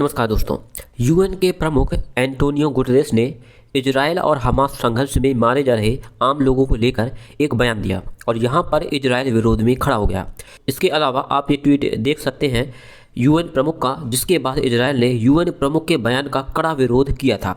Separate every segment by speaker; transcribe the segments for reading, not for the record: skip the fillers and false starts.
Speaker 1: नमस्कार दोस्तों। यूएन के प्रमुख एंटोनियो गुटेरेस ने इजरायल और हमास संघर्ष में मारे जा रहे आम लोगों को लेकर एक बयान दिया और यहां पर इजरायल विरोध में खड़ा हो गया। इसके अलावा आप ये ट्वीट देख सकते हैं यूएन प्रमुख का, जिसके बाद इजरायल ने यूएन प्रमुख के बयान का कड़ा विरोध किया था।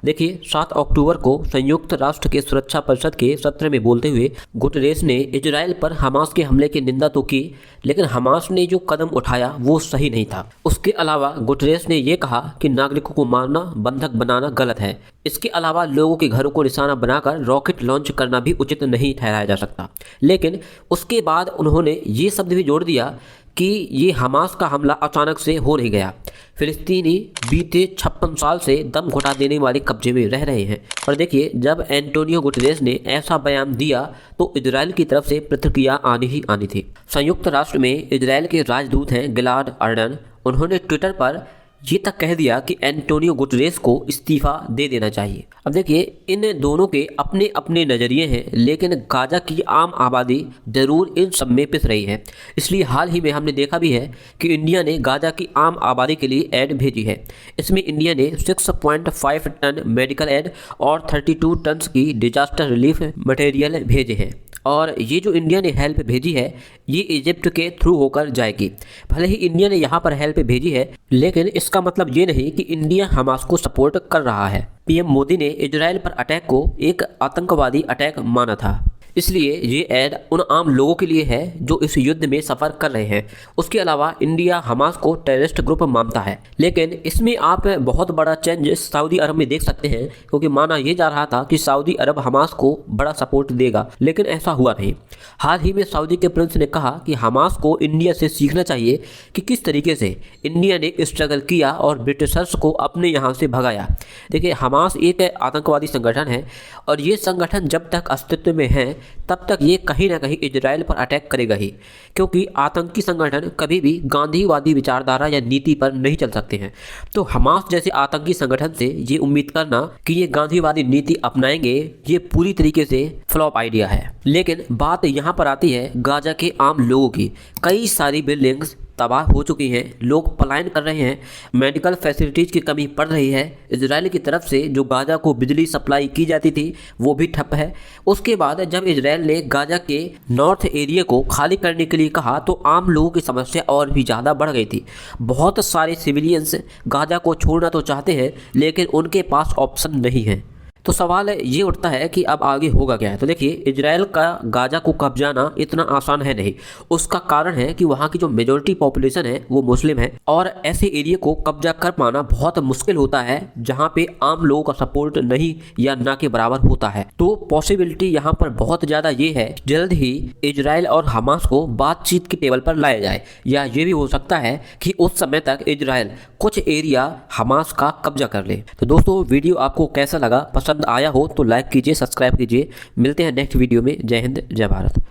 Speaker 1: देखिए, 7 अक्टूबर को संयुक्त राष्ट्र के सुरक्षा परिषद के सत्र में बोलते हुए गुटेरेस ने इजरायल पर हमास के हमले की निंदा तो की, लेकिन हमास ने जो कदम उठाया वो सही नहीं था। उसके अलावा गुटेरेस ने यह कहा कि नागरिकों को मारना, बंधक बनाना गलत है। इसके अलावा लोगों के घरों को निशाना बनाकर रॉकेट लॉन्च करना भी उचित नहीं ठहराया जा सकता। लेकिन उसके बाद उन्होंने ये शब्द भी जोड़ दिया कि ये हमास का हमला अचानक से हो नहीं गया। फिलिस्तीनी बीते 56 साल से दम घुटा देने वाले कब्जे में रह रहे हैं। और देखिए, जब एंटोनियो गुटेरेस ने ऐसा बयान दिया तो इजरायल की तरफ से प्रतिक्रिया आनी ही आनी थी। संयुक्त राष्ट्र में इजरायल के राजदूत हैं गिलाड अर्डन, उन्होंने ट्विटर पर ये तक कह दिया कि एंटोनियो गुटेरेस को इस्तीफा दे देना चाहिए। अब देखिए, इन दोनों के अपने अपने नज़रिए हैं, लेकिन गाजा की आम आबादी जरूर इन सब में पिस रही है। इसलिए हाल ही में हमने देखा भी है कि इंडिया ने गाजा की आम आबादी के लिए ऐड भेजी है। इसमें इंडिया ने 6.5 टन मेडिकल ऐड और 32 टन की डिजास्टर रिलीफ मटेरियल भेजे हैं। और ये जो इंडिया ने हेल्प भेजी है ये इजिप्ट के थ्रू होकर जाएगी। भले ही इंडिया ने यहाँ पर हेल्प भेजी है, लेकिन इसका मतलब ये नहीं कि इंडिया हमास को सपोर्ट कर रहा है। पीएम मोदी ने इजरायल पर अटैक को एक आतंकवादी अटैक माना था, इसलिए ये ऐड उन आम लोगों के लिए है जो इस युद्ध में सफ़र कर रहे हैं। उसके अलावा इंडिया हमास को टेररिस्ट ग्रुप मानता है, लेकिन इसमें आप बहुत बड़ा चेंज सऊदी अरब में देख सकते हैं, क्योंकि माना यह जा रहा था कि सऊदी अरब हमास को बड़ा सपोर्ट देगा, लेकिन ऐसा हुआ नहीं। हाल ही में सऊदी के प्रिंस ने कहा कि हमास को इंडिया से सीखना चाहिए कि किस तरीके से इंडिया ने स्ट्रगल किया और ब्रिटिशर्स को अपने यहाँ से भगाया। देखिए, हमास एक आतंकवादी संगठन है और ये संगठन जब तक अस्तित्व में है तब तक ये कहीं ना कहीं इजरायल पर अटैक करेगा ही, क्योंकि आतंकी संगठन कभी भी गांधीवादी विचारधारा या नीति पर नहीं चल सकते हैं। तो हमास जैसे आतंकी संगठन से ये उम्मीद करना कि ये गांधीवादी नीति अपनाएंगे, ये पूरी तरीके से फ्लॉप आइडिया है। लेकिन बात यहाँ पर आती है गाजा के आम लोगों की। कई सारी बिल्डिंग्स तबाह हो चुकी हैं, लोग पलायन कर रहे हैं, मेडिकल फैसिलिटीज़ की कमी पड़ रही है। इजरायल की तरफ से जो गाजा को बिजली सप्लाई की जाती थी वो भी ठप है। उसके बाद जब इजरायल ने गाजा के नॉर्थ एरिया को खाली करने के लिए कहा तो आम लोगों की समस्या और भी ज़्यादा बढ़ गई थी। बहुत सारे सिविलियंस गाजा को छोड़ना तो चाहते हैं, लेकिन उनके पास ऑप्शन नहीं है। तो सवाल ये उठता है कि अब आगे होगा क्या है। तो देखिए, इजरायल का गाजा को कब्जाना इतना आसान है नहीं। उसका कारण है कि वहाँ की जो मेजॉरिटी पॉपुलेशन है वो मुस्लिम है, और ऐसे एरिया को कब्जा कर पाना बहुत मुश्किल होता है जहाँ पे आम लोगों का सपोर्ट नहीं या ना के बराबर होता है। तो पॉसिबिलिटी यहाँ पर बहुत ज़्यादा ये है जल्द ही इजरायल और हमास को बातचीत की टेबल पर लाया जाए, या ये भी हो सकता है कि उस समय तक इजरायल कुछ एरिया हमास का कब्जा कर ले। तो दोस्तों, वीडियो आपको कैसा लगा? पसंद आया हो तो लाइक कीजिए, सब्सक्राइब कीजिए। मिलते हैं नेक्स्ट वीडियो में। जय हिंद, जय भारत।